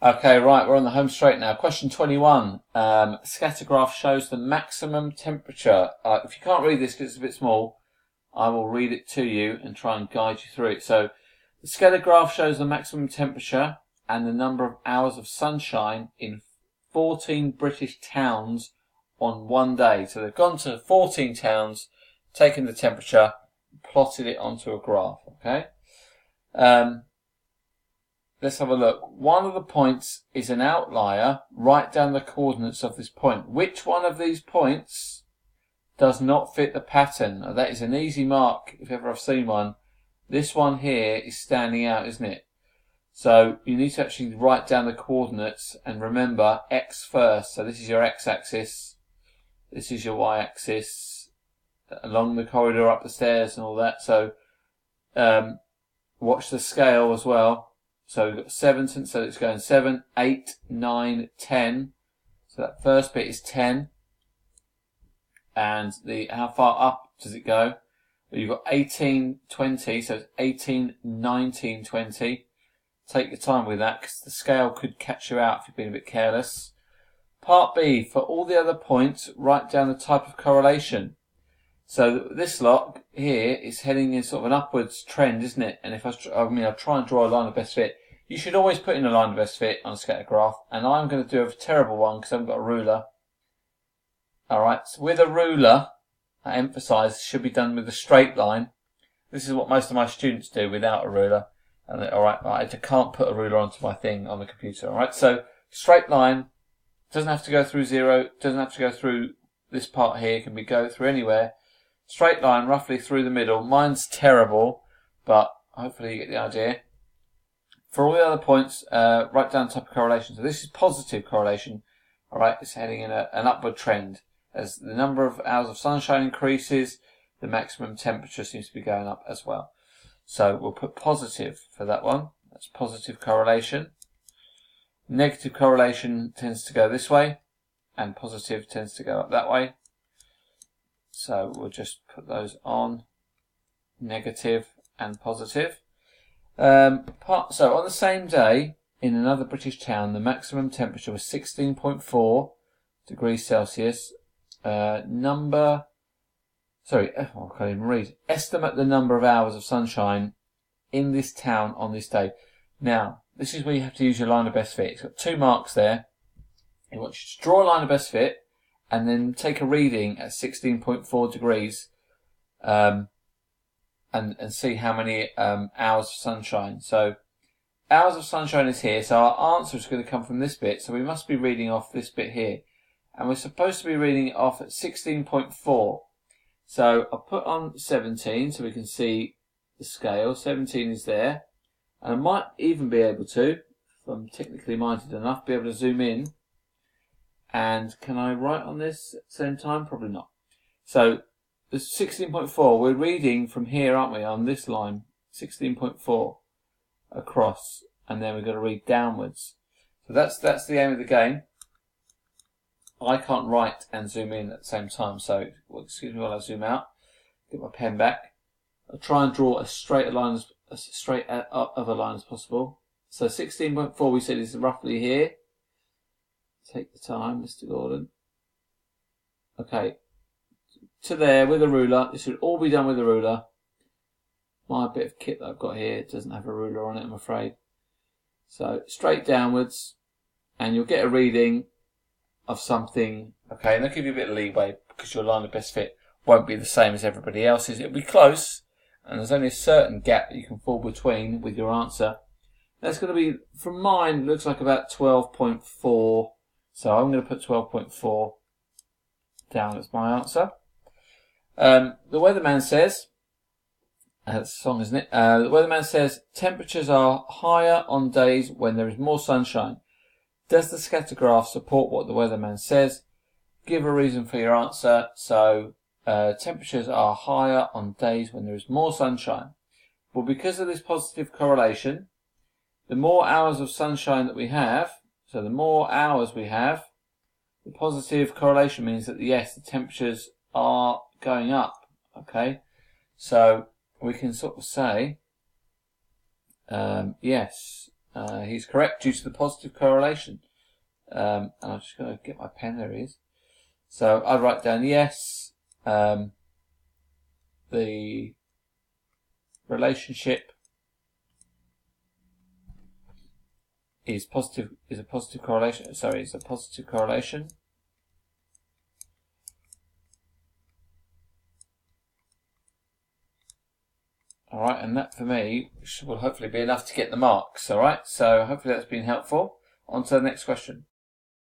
Okay, right, we're on the home straight now. Question 21. Scatter graph shows the maximum temperature. If you can't read this because it's a bit small, I will read it to you and try and guide you through it. So, the scatter graph shows the maximum temperature and the number of hours of sunshine in 14 British towns on one day. So they've gone to 14 towns, taken the temperature, plotted it onto a graph, okay? Let's have a look. One of the points is an outlier. Write down the coordinates of this point. Which one of these points does not fit the pattern? Now, that is an easy mark if ever I've seen one. This one here is standing out, isn't it? So you need to actually write down the coordinates and remember x first. So this is your x-axis. This is your y-axis. Along the corridor, up the stairs and all that. So watch the scale as well. So we've got 7, so it's going 7, 8, 9, 10. So that first bit is 10. And how far up does it go? Well, you've got 18, 20, so it's 18, 19, 20. Take your time with that because the scale could catch you out if you've been a bit careless. Part B, for all the other points, write down the type of correlation. So this lot here is heading in sort of an upwards trend, isn't it? And if I'll try and draw a line of best fit. You should always put in a line of best fit on a scatter graph, and I'm going to do a terrible one because I haven't got a ruler. Alright, so with a ruler, I emphasise, should be done with a straight line. This is what most of my students do without a ruler. And alright, I can't put a ruler onto my thing on the computer. Alright, so straight line, doesn't have to go through 0, doesn't have to go through this part here, can go through anywhere. Straight line, roughly through the middle. Mine's terrible, but hopefully you get the idea. For all the other points, write down type of correlation. So this is positive correlation. Alright, it's heading in an upward trend. As the number of hours of sunshine increases, the maximum temperature seems to be going up as well. So we'll put positive for that one. That's positive correlation. Negative correlation tends to go this way, and positive tends to go up that way. So we'll just put those on, negative and positive. So on the same day, in another British town, the maximum temperature was 16.4 degrees Celsius. I can't even read. Estimate the number of hours of sunshine in this town on this day. Now, this is where you have to use your line of best fit. It's got 2 marks there. It wants you to draw a line of best fit and then take a reading at 16.4 degrees and see how many hours of sunshine. So hours of sunshine is here, so our answer is going to come from this bit, so we must be reading off this bit here. And we're supposed to be reading it off at 16.4. So I'll put on 17 so we can see the scale. 17 is there. And I might even be able to, if I'm technically minded enough, be able to zoom in. And can I write on this at the same time? Probably not. So the 16.4, we're reading from here, aren't we, on this line, 16.4 across, and then we've got to read downwards. So that's the aim of the game. I can't write and zoom in at the same time, so excuse me while I zoom out. Get my pen back. I'll try and draw as straight a line of a line as possible. So 16.4 we said is roughly here. Take the time, Mr. Gordon. Okay, to there with a ruler. This should all be done with a ruler. My bit of kit that I've got here doesn't have a ruler on it, I'm afraid. So straight downwards, and you'll get a reading of something. Okay, and they'll give you a bit of leeway because your line of best fit won't be the same as everybody else's. It'll be close, and there's only a certain gap that you can fall between with your answer. That's going to be, from mine, looks like about 12.4. So I'm going to put 12.4 down as my answer. The weatherman says, that's a song, isn't it? The weatherman says, temperatures are higher on days when there is more sunshine. Does the scatter graph support what the weatherman says? Give a reason for your answer. So, temperatures are higher on days when there is more sunshine. Well, because of this positive correlation, the more hours of sunshine that we have, so the more hours we have, the positive correlation means that, yes, the temperatures are going up. Okay, so we can sort of say, yes, He's correct due to the positive correlation. And I'm just going to get my pen. There he is. So I'd write down yes. The relationship is positive. Is a positive correlation. Sorry, it's a positive correlation. Alright, and that for me will hopefully be enough to get the marks. Alright, so hopefully that's been helpful. On to the next question.